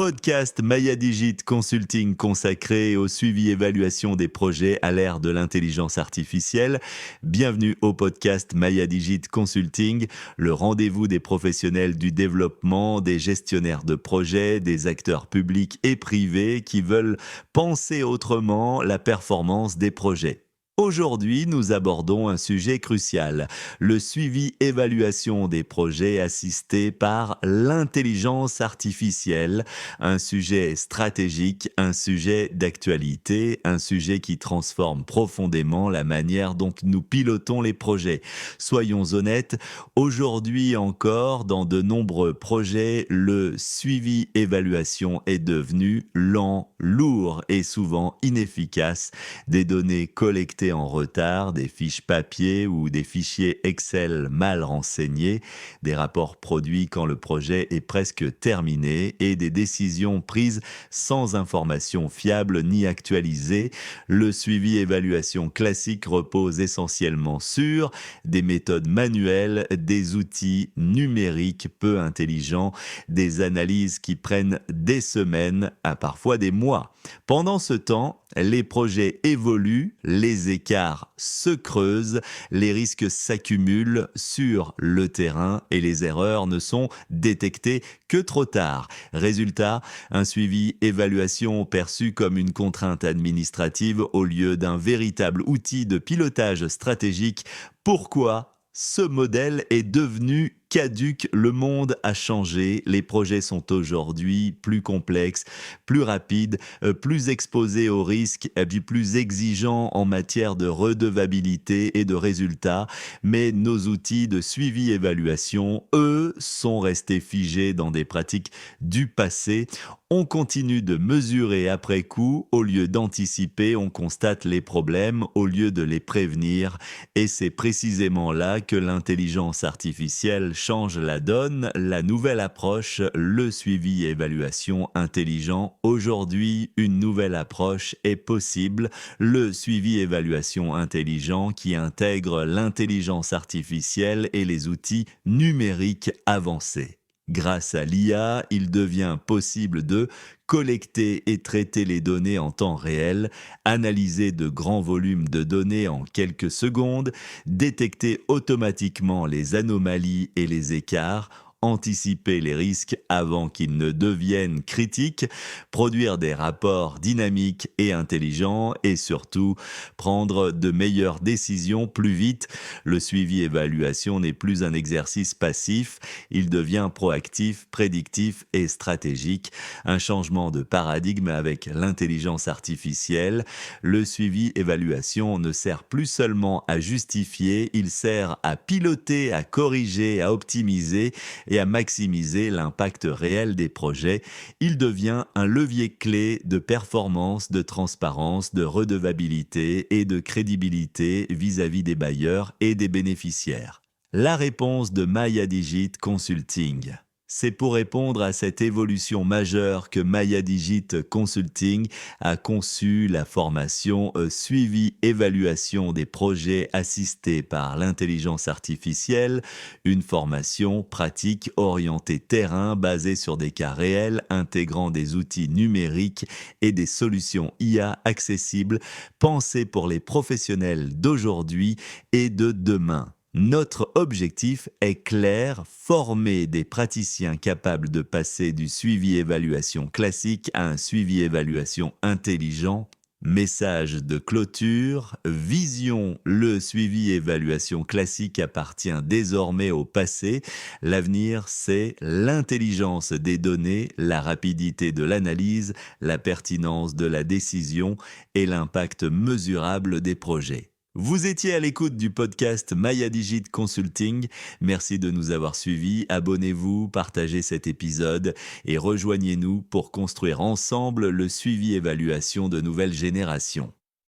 Podcast Maya Digit Consulting consacré au suivi et évaluation des projets à l'ère de l'intelligence artificielle. Bienvenue au podcast Maya Digit Consulting, le rendez-vous des professionnels du développement, des gestionnaires de projets, des acteurs publics et privés qui veulent penser autrement la performance des projets. Aujourd'hui, nous abordons un sujet crucial, le suivi-évaluation des projets assistés par l'intelligence artificielle, un sujet stratégique, un sujet d'actualité, un sujet qui transforme profondément la manière dont nous pilotons les projets. Soyons honnêtes, aujourd'hui encore, dans de nombreux projets, le suivi-évaluation est devenu lent, lourd et souvent inefficace. Des données collectées en retard, des fiches papier ou des fichiers Excel mal renseignés, des rapports produits quand le projet est presque terminé et des décisions prises sans information fiable ni actualisée. Le suivi-évaluation classique repose essentiellement sur des méthodes manuelles, des outils numériques peu intelligents, des analyses qui prennent des semaines à parfois des mois. Pendant ce temps, les projets évoluent, les écarts se creusent, les risques s'accumulent sur le terrain et les erreurs ne sont détectées que trop tard. Résultat, un suivi-évaluation perçu comme une contrainte administrative au lieu d'un véritable outil de pilotage stratégique. Pourquoi ce modèle est devenu caduc? Le monde a changé, les projets sont aujourd'hui plus complexes, plus rapides, plus exposés aux risques, et puis plus exigeants en matière de redevabilité et de résultats, mais nos outils de suivi-évaluation, eux, sont restés figés dans des pratiques du passé. On continue de mesurer après coup, au lieu d'anticiper, on constate les problèmes, au lieu de les prévenir, et c'est précisément là que l'intelligence artificielle change la donne, la nouvelle approche, le suivi et évaluation intelligent. Aujourd'hui, une nouvelle approche est possible, le suivi et évaluation intelligent qui intègre l'intelligence artificielle et les outils numériques avancés. Grâce à l'IA, il devient possible de collecter et traiter les données en temps réel, analyser de grands volumes de données en quelques secondes, détecter automatiquement les anomalies et les écarts, anticiper les risques avant qu'ils ne deviennent critiques, produire des rapports dynamiques et intelligents et surtout prendre de meilleures décisions plus vite. Le suivi-évaluation n'est plus un exercice passif, il devient proactif, prédictif et stratégique. Un changement de paradigme avec l'intelligence artificielle. Le suivi-évaluation ne sert plus seulement à justifier, il sert à piloter, à corriger, à optimiser et à maximiser l'impact réel des projets. Il devient un levier clé de performance, de transparence, de redevabilité et de crédibilité vis-à-vis des bailleurs et des bénéficiaires. La réponse de Maya Digit Consulting. C'est pour répondre à cette évolution majeure que Maya Digit Consulting a conçu la formation Suivi-évaluation des projets assistés par l'intelligence artificielle, une formation pratique orientée terrain basée sur des cas réels intégrant des outils numériques et des solutions IA accessibles pensées pour les professionnels d'aujourd'hui et de demain. Notre objectif est clair, former des praticiens capables de passer du suivi-évaluation classique à un suivi-évaluation intelligent. Message de clôture, vision, le suivi-évaluation classique appartient désormais au passé. L'avenir, c'est l'intelligence des données, la rapidité de l'analyse, la pertinence de la décision et l'impact mesurable des projets. Vous étiez à l'écoute du podcast Maya Digit Consulting. Merci de nous avoir suivis. Abonnez-vous, partagez cet épisode et rejoignez-nous pour construire ensemble le suivi-évaluation de nouvelles générations.